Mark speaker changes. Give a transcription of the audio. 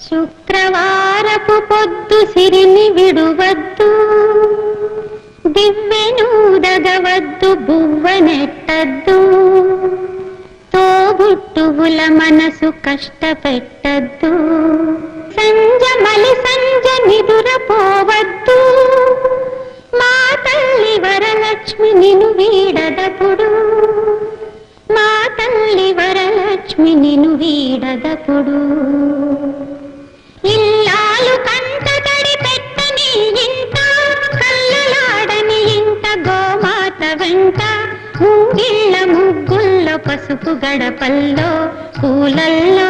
Speaker 1: శుక్రవారపు పొద్దు సిరిని విడువద్దు, దివ్వెనూదగవద్దు, బువ్వనెట్టద్దు, తోబుట్టువుల మనసు కష్టపెట్టద్దు, సంజమలి సంజ నిదురపోవద్దు, మా తల్లి వరలక్ష్మి నిను వీడదపుడు, మా తల్లి వరలక్ష్మి నిను వీడదపుడు. ఇల్లాలు కంట తడి పెట్టని ఇంట, కళ్ళలాడని ఇంట, గోమాత వెంట, ముంగిళ్ళ ముగ్గుల్లో పసుపు గడపల్లో పూలల్లో